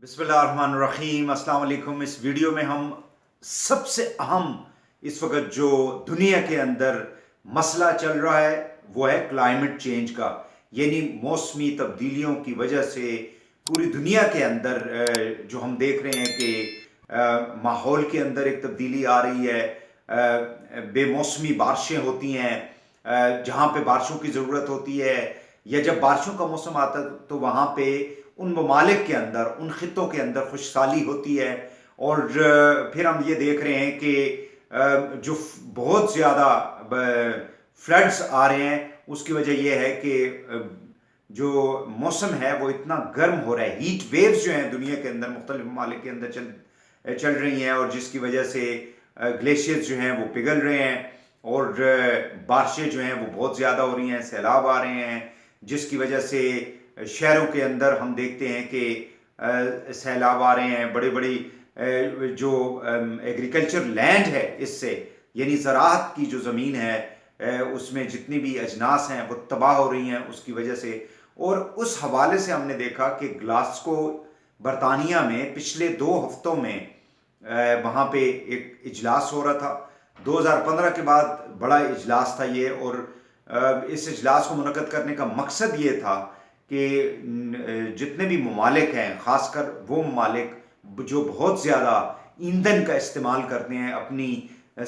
بسم اللہ الرحمن الرحیم، السلام علیکم۔ اس ویڈیو میں ہم سب سے اہم اس وقت جو دنیا کے اندر مسئلہ چل رہا ہے وہ ہے کلائمیٹ چینج کا، یعنی موسمی تبدیلیوں کی وجہ سے پوری دنیا کے اندر جو ہم دیکھ رہے ہیں کہ ماحول کے اندر ایک تبدیلی آ رہی ہے، بے موسمی بارشیں ہوتی ہیں، جہاں پہ بارشوں کی ضرورت ہوتی ہے یا جب بارشوں کا موسم آتا ہے تو وہاں پہ ان ممالک کے اندر، ان خطوں کے اندر خشکسالی ہوتی ہے، اور پھر ہم یہ دیکھ رہے ہیں کہ جو بہت زیادہ فلڈز آ رہے ہیں، اس کی وجہ یہ ہے کہ جو موسم ہے وہ اتنا گرم ہو رہا ہے، ہیٹ ویوز جو ہیں دنیا کے اندر مختلف ممالک کے اندر چل رہی ہیں، اور جس کی وجہ سے گلیشیئرز جو ہیں وہ پگھل رہے ہیں، اور بارشیں جو ہیں وہ بہت زیادہ ہو رہی ہیں، سیلاب آ رہے ہیں، جس کی وجہ سے شہروں کے اندر ہم دیکھتے ہیں کہ سیلاب آ رہے ہیں، بڑی بڑی جو ایگریکلچر لینڈ ہے، اس سے یعنی زراعت کی جو زمین ہے اس میں جتنی بھی اجناس ہیں وہ تباہ ہو رہی ہیں اس کی وجہ سے۔ اور اس حوالے سے ہم نے دیکھا کہ گلاسکو برطانیہ میں پچھلے 2 ہفتوں میں وہاں پہ ایک اجلاس ہو رہا تھا۔ 2015 کے بعد بڑا اجلاس تھا یہ، اور اس اجلاس کو منعقد کرنے کا مقصد یہ تھا کہ جتنے بھی ممالک ہیں، خاص کر وہ ممالک جو بہت زیادہ ایندھن کا استعمال کرتے ہیں اپنی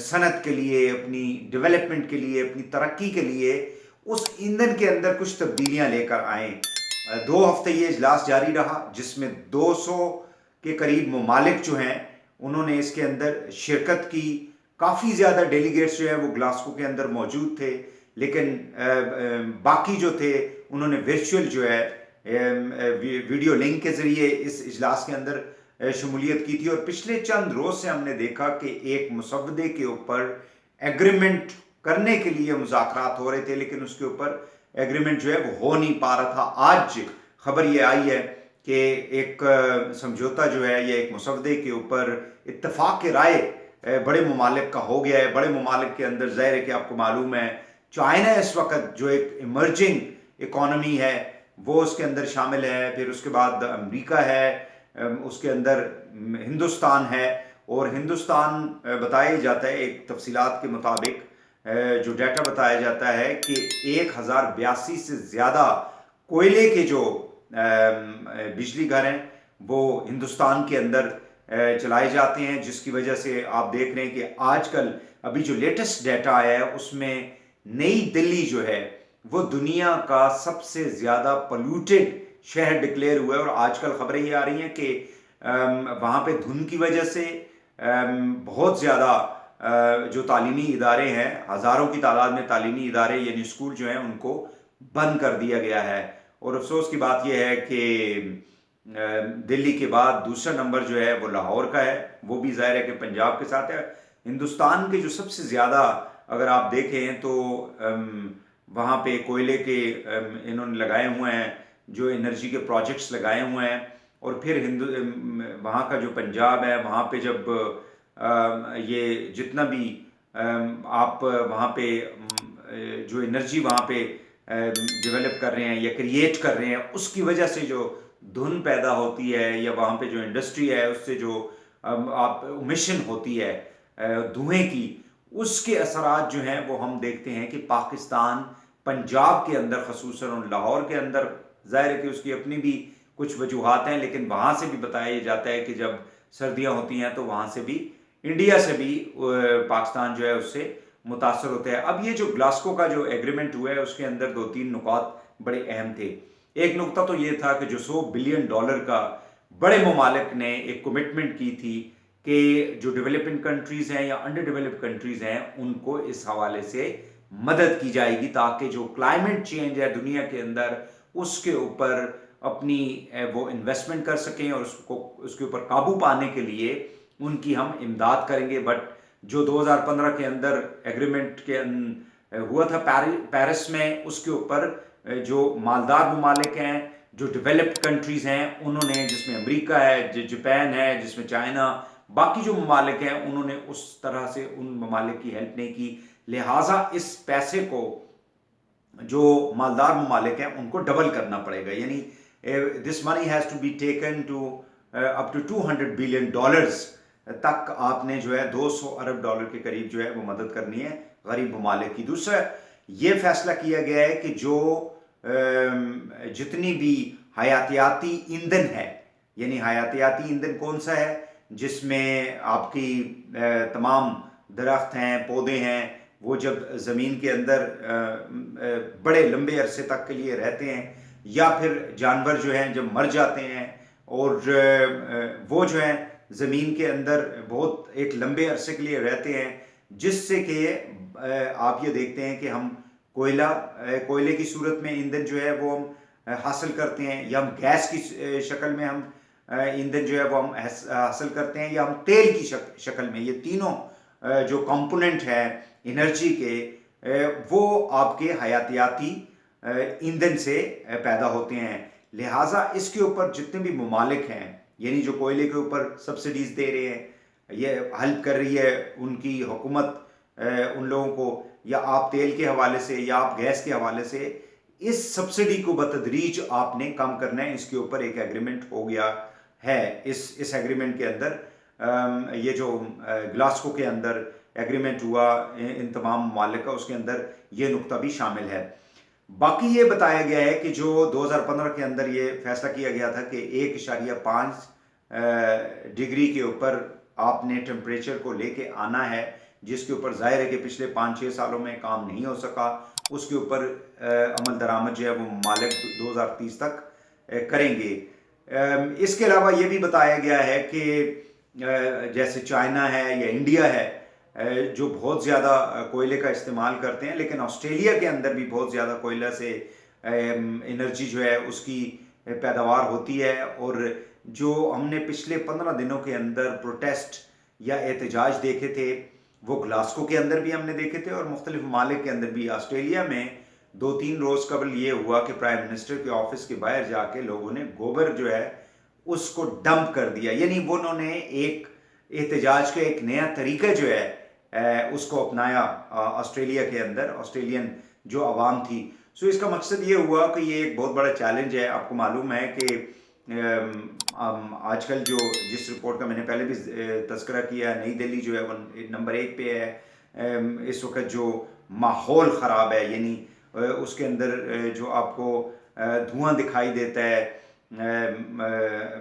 صنعت کے لیے، اپنی ڈیولپمنٹ کے لیے، اپنی ترقی کے لیے، اس ایندھن کے اندر کچھ تبدیلیاں لے کر آئیں۔ 2 ہفتے یہ اجلاس جاری رہا، جس میں 200 کے قریب ممالک جو ہیں انہوں نے اس کے اندر شرکت کی۔ کافی زیادہ ڈیلیگیٹس جو ہیں وہ گلاسکو کے اندر موجود تھے، لیکن باقی جو تھے انہوں نے ورچوئل جو ہے ویڈیو لنک کے ذریعے اس اجلاس کے اندر شمولیت کی تھی۔ اور پچھلے چند روز سے ہم نے دیکھا کہ ایک مسودے کے اوپر ایگریمنٹ کرنے کے لیے مذاکرات ہو رہے تھے، لیکن اس کے اوپر ایگریمنٹ جو ہے وہ ہو نہیں پا رہا تھا۔ آج خبر یہ آئی ہے کہ ایک سمجھوتا جو ہے یا ایک مسودے کے اوپر اتفاق رائے بڑے ممالک کا ہو گیا ہے۔ بڑے ممالک کے اندر ظاہر ہے کہ آپ کو معلوم ہے چائنا اس وقت جو ایک ایمرجنگ اکانومی ہے وہ اس کے اندر شامل ہے، پھر اس کے بعد امریکہ ہے، اس کے اندر ہندوستان ہے، اور ہندوستان بتایا جاتا ہے ایک تفصیلات کے مطابق جو ڈیٹا بتایا جاتا ہے کہ 1082 سے زیادہ کوئلے کے جو بجلی گھر ہیں وہ ہندوستان کے اندر چلائے جاتے ہیں، جس کی وجہ سے آپ دیکھ رہے ہیں کہ آج کل ابھی جو لیٹسٹ ڈیٹا آیا ہے اس میں نئی دلی جو ہے وہ دنیا کا سب سے زیادہ پلیوٹڈ شہر ڈکلیئر ہوا ہے۔ اور آج کل خبریں یہ آ رہی ہیں کہ وہاں پہ دھند کی وجہ سے بہت زیادہ جو تعلیمی ادارے ہیں، ہزاروں کی تعداد میں تعلیمی ادارے یعنی اسکول جو ہیں ان کو بند کر دیا گیا ہے۔ اور افسوس کی بات یہ ہے کہ دلی کے بعد دوسرا نمبر جو ہے وہ لاہور کا ہے، وہ بھی ظاہر ہے کہ پنجاب کے ساتھ ہے۔ ہندوستان کے جو سب سے زیادہ اگر آپ دیکھیں تو وہاں پہ کوئلے کے انہوں نے لگائے ہوئے ہیں، جو انرجی کے پروجیکٹس لگائے ہوئے ہیں، اور پھر وہاں کا جو پنجاب ہے وہاں پہ جب یہ جتنا بھی آپ وہاں پہ جو انرجی وہاں پہ ڈیولپ کر رہے ہیں یا کریٹ کر رہے ہیں، اس کی وجہ سے جو دھند پیدا ہوتی ہے یا وہاں پہ جو انڈسٹری ہے اس سے جو آپ امیشن ہوتی ہے دھوئیں کی، اس کے اثرات جو ہیں وہ ہم دیکھتے ہیں کہ پاکستان پنجاب کے اندر خصوصاً اور لاہور کے اندر ظاہر ہے کہ اس کی اپنی بھی کچھ وجوہات ہیں، لیکن وہاں سے بھی بتایا جاتا ہے کہ جب سردیاں ہوتی ہیں تو وہاں سے بھی، انڈیا سے بھی پاکستان جو ہے اس سے متاثر ہوتا ہے۔ اب یہ جو گلاسکو کا جو ایگریمنٹ ہوا ہے اس کے اندر 2-3 نکات بڑے اہم تھے۔ ایک نقطہ تو یہ تھا کہ جو $100 بلین کا بڑے ممالک نے ایک کمٹمنٹ کی تھی کہ جو ڈیولپنگ کنٹریز ہیں یا انڈر ڈیولپ کنٹریز ہیں ان کو اس حوالے سے مدد کی جائے گی، تاکہ جو کلائمیٹ چینج ہے دنیا کے اندر اس کے اوپر اپنی وہ انویسٹمنٹ کر سکیں، اور اس کے اوپر قابو پانے کے لیے ان کی ہم امداد کریں گے۔ بٹ جو 2015 کے اندر ایگریمنٹ کے ہوا تھا پیرس میں، اس کے اوپر جو مالدار ممالک ہیں، جو ڈیولپڈ کنٹریز ہیں، انہوں نے، جس میں امریکہ ہے، جاپان ہے، جس میں چائنا، باقی جو ممالک ہیں، انہوں نے اس طرح سے ان ممالک کی ہیلپ نہیں کی۔ لہٰذا اس پیسے کو جو مالدار ممالک ہیں ان کو ڈبل کرنا پڑے گا، یعنی this money has to be taken to up to $200 billion تک آپ نے جو ہے $200 ارب کے قریب جو ہے وہ مدد کرنی ہے غریب ممالک کی. دوسرا یہ فیصلہ کیا گیا ہے کہ جو جتنی بھی حیاتیاتی ایندھن ہے، یعنی حیاتیاتی ایندھن کون سا ہے؟ جس میں آپ کی تمام درخت ہیں، پودے ہیں، وہ جب زمین کے اندر بڑے لمبے عرصے تک کے لیے رہتے ہیں، یا پھر جانور جو ہیں جب مر جاتے ہیں اور وہ جو ہیں زمین کے اندر بہت ایک لمبے عرصے کے لیے رہتے ہیں، جس سے کہ آپ یہ دیکھتے ہیں کہ ہم کوئلے کی صورت میں ایندھن جو ہے وہ ہم حاصل کرتے ہیں، یا ہم گیس کی شکل میں ہم ایندھن جو ہے وہ ہم حاصل کرتے ہیں، یا ہم تیل کی شکل میں. یہ تینوں جو کمپوننٹ ہیں انرجی کے، وہ آپ کے حیاتیاتی ایندھن سے پیدا ہوتے ہیں. لہٰذا اس کے اوپر جتنے بھی ممالک ہیں، یعنی جو کوئلے کے اوپر سبسڈیز دے رہے ہیں، یہ ہیلپ کر رہی ہے ان کی حکومت ان لوگوں کو، یا آپ تیل کے حوالے سے یا آپ گیس کے حوالے سے، اس سبسڈی کو بتدریج آپ نے کم کرنا ہے. اس کے اوپر ایک ایگریمنٹ ہو گیا ہے. اس ایگریمنٹ کے اندر یہ جو گلاسکو کے اندر ایگریمنٹ ہوا ان تمام ممالک کا، اس کے اندر یہ نقطہ بھی شامل ہے. باقی یہ بتایا گیا ہے کہ جو 2015 کے اندر یہ فیصلہ کیا گیا تھا کہ 1.5 ڈگری کے اوپر آپ نے ٹیمپریچر کو لے کے آنا ہے، جس کے اوپر ظاہر ہے کہ پچھلے 5-6 سالوں میں کام نہیں ہو سکا. اس کے اوپر عمل درآمد جو ہے وہ ممالک 2030 تک کریں گے. اس کے علاوہ یہ بھی بتایا گیا ہے کہ جیسے چائنا ہے یا انڈیا ہے، جو بہت زیادہ کوئلے کا استعمال کرتے ہیں، لیکن آسٹریلیا کے اندر بھی بہت زیادہ کوئلہ سے انرجی جو ہے اس کی پیداوار ہوتی ہے. اور جو ہم نے پچھلے 15 دنوں کے اندر پروٹیسٹ یا احتجاج دیکھے تھے، وہ گلاسکو کے اندر بھی ہم نے دیکھے تھے اور مختلف ممالک کے اندر بھی. آسٹریلیا میں 2-3 روز قبل یہ ہوا کہ پرائم منسٹر کے آفس کے باہر جا کے لوگوں نے گوبر جو ہے اس کو ڈمپ کر دیا. یعنی وہ انہوں نے ایک احتجاج کا ایک نیا طریقہ جو ہے اس کو اپنایا آسٹریلیا کے اندر، آسٹریلین جو عوام تھی. سو اس کا مقصد یہ ہوا کہ یہ ایک بہت بڑا چیلنج ہے. آپ کو معلوم ہے کہ آج کل جو جس رپورٹ کا میں نے پہلے بھی تذکرہ کیا، نئی دہلی جو ہے وہ نمبر 1 پہ ہے اس وقت. جو ماحول خراب ہے، یعنی اس کے اندر جو آپ کو دھواں دکھائی دیتا ہے،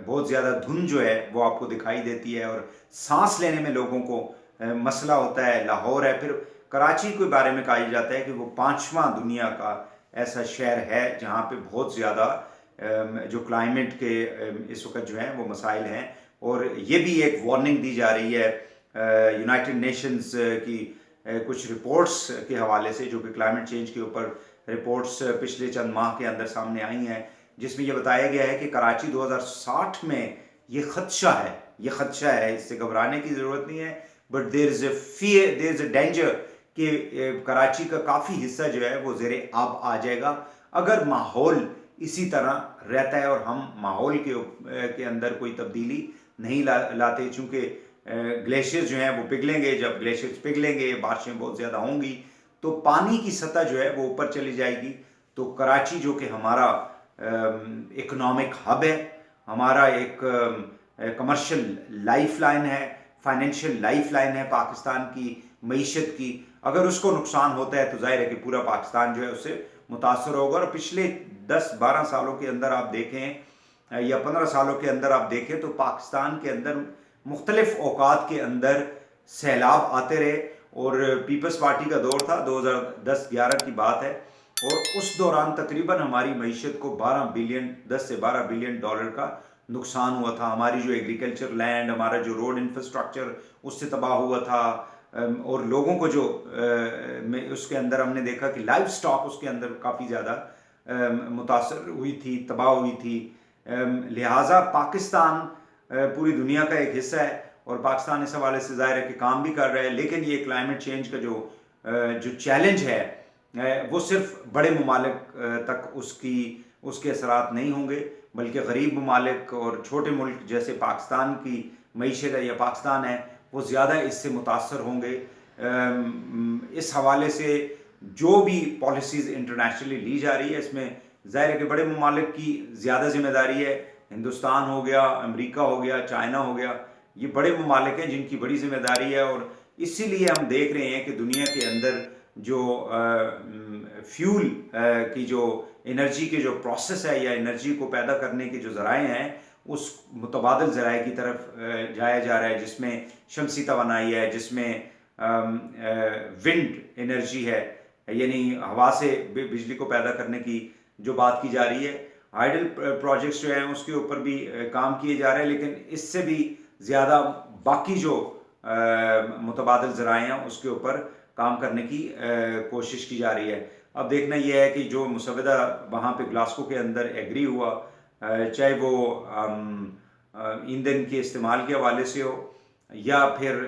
بہت زیادہ دھند جو ہے وہ آپ کو دکھائی دیتی ہے، اور سانس لینے میں لوگوں کو مسئلہ ہوتا ہے. لاہور ہے، پھر کراچی کے بارے میں کہا جاتا ہے کہ وہ 5واں دنیا کا ایسا شہر ہے جہاں پہ بہت زیادہ جو کلائمیٹ کے اس وقت جو ہیں وہ مسائل ہیں. اور یہ بھی ایک وارننگ دی جا رہی ہے یونائٹڈ نیشنز کی کچھ رپورٹس کے حوالے سے، جو کہ کلائمیٹ چینج کے اوپر رپورٹس پچھلے چند ماہ کے اندر سامنے آئی ہیں، جس میں یہ بتایا گیا ہے کہ کراچی 2060 میں یہ خدشہ ہے. اس سے گھبرانے کی ضرورت نہیں ہے، but there is a danger کہ کراچی کا کافی حصہ جو ہے وہ زیر آب آ جائے گا اگر ماحول اسی طرح رہتا ہے اور ہم ماحول کے اندر کوئی تبدیلی نہیں لاتے. چونکہ گلیشیئر جو ہیں وہ پگھلیں گے، جب گلیشیئرز پگھلیں گے، بارشیں بہت زیادہ ہوں گی تو پانی کی سطح جو ہے وہ اوپر چلی جائے گی. تو کراچی جو کہ ہمارا اکنامک ہب ہے، ہمارا ایک کمرشل لائف لائن ہے، فائنینشیل لائف لائن ہے پاکستان کی معیشت کی، اگر اس کو نقصان ہوتا ہے تو ظاہر ہے کہ پورا پاکستان جو ہے اس سے متاثر ہوگا. اور پچھلے 10-12 سالوں کے اندر آپ دیکھیں یا 15 سالوں کے اندر آپ دیکھیں تو پاکستان کے اندر مختلف اوقات کے اندر سیلاب آتے رہے. اور پیپلز پارٹی کا دور تھا، 2010-11 کی بات ہے، اور اس دوران تقریباً ہماری معیشت کو 10 سے 12 بلین ڈالر کا نقصان ہوا تھا. ہماری جو ایگریکلچر لینڈ، ہمارا جو روڈ انفراسٹرکچر اس سے تباہ ہوا تھا، اور لوگوں کو جو اس کے اندر ہم نے دیکھا کہ لائف سٹاک اس کے اندر کافی زیادہ متاثر ہوئی تھی، تباہ ہوئی تھی. لہٰذا پاکستان پوری دنیا کا ایک حصہ ہے اور پاکستان اس حوالے سے ظاہر ہے کہ کام بھی کر رہا ہے. لیکن یہ کلائمیٹ چینج کا جو چیلنج ہے وہ صرف بڑے ممالک تک اس کے اثرات نہیں ہوں گے، بلکہ غریب ممالک اور چھوٹے ملک جیسے پاکستان کی معیشت ہے یا پاکستان ہے وہ زیادہ اس سے متاثر ہوں گے. اس حوالے سے جو بھی پالیسیز انٹرنیشنلی لی جا رہی ہے، اس میں ظاہر ہے کہ بڑے ممالک کی زیادہ ذمہ داری ہے، ہندوستان ہو گیا، امریکہ ہو گیا، چائنا ہو گیا، یہ بڑے ممالک ہیں جن کی بڑی ذمہ داری ہے، اور اسی لیے ہم دیکھ رہے ہیں کہ دنیا کے اندر جو فیول کی جو انرجی کے جو پروسیس ہے یا انرجی کو پیدا کرنے کے جو ذرائع ہیں، اس متبادل ذرائع کی طرف جایا جا رہا ہے، جس میں شمسی توانائی ہے، جس میں ونڈ انرجی ہے، یعنی ہوا سے بجلی کو پیدا کرنے کی جو بات کی جا رہی ہے، ہائیڈل پروجیکٹس جو ہیں اس کے اوپر بھی کام کیے جا رہے ہیں، لیکن اس سے بھی زیادہ باقی جو متبادل ذرائع ہیں اس کے اوپر کام کرنے کی کوشش کی جا رہی ہے۔ اب دیکھنا یہ ہے کہ جو مسودہ وہاں پہ گلاسکو کے اندر ایگری ہوا، چاہے وہ ایندھن کے استعمال کے حوالے سے ہو یا پھر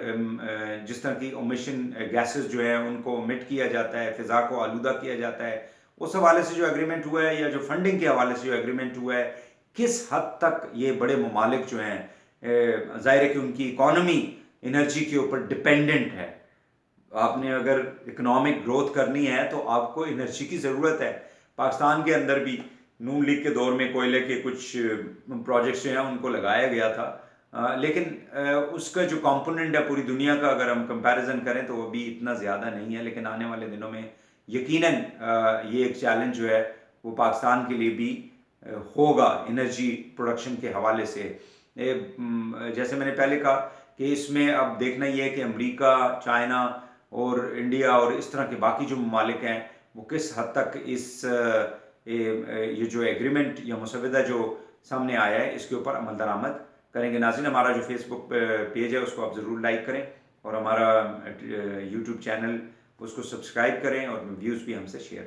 جس طرح کی امیشن گیسز جو ہیں ان کو امٹ کیا جاتا ہے، فضا کو آلودہ کیا جاتا ہے، اس حوالے سے جو ایگریمنٹ ہوا ہے، یا جو فنڈنگ کے حوالے سے جو ایگریمنٹ ہوا ہے، کس حد تک یہ بڑے ممالک جو ہیں ظاہر ہے کہ ان کی اکانومی انرجی کے اوپر ڈپینڈنٹ ہے۔ آپ نے اگر اکنامک گروتھ کرنی ہے تو آپ کو انرجی کی ضرورت ہے۔ پاکستان کے اندر بھی نون لیگ کے دور میں کوئلے کے کچھ پروجیکٹس جو ہیں ان کو لگایا گیا تھا، لیکن اس کا جو کمپوننٹ ہے پوری دنیا کا اگر ہم کمپیریزن کریں تو وہ بھی اتنا زیادہ نہیں ہے، لیکن آنے والے دنوں میں یقیناً یہ ایک چیلنج جو ہے وہ پاکستان کے لیے بھی ہوگا انرجی پروڈکشن کے حوالے سے۔ جیسے میں نے پہلے کہا کہ اس میں اب دیکھنا یہ ہے کہ امریکہ، چائنا اور انڈیا اور اس طرح کے باقی جو ممالک ہیں وہ کس حد تک اس یہ جو ایگریمنٹ یا مسودہ جو سامنے آیا ہے اس کے اوپر عمل درآمد کریں گے۔ ناظرین، ہمارا جو فیس بک پیج ہے اس کو آپ ضرور لائک کریں، اور ہمارا یوٹیوب چینل اس کو سبسکرائب کریں، اور ویوز بھی ہم سے شیئر کریں۔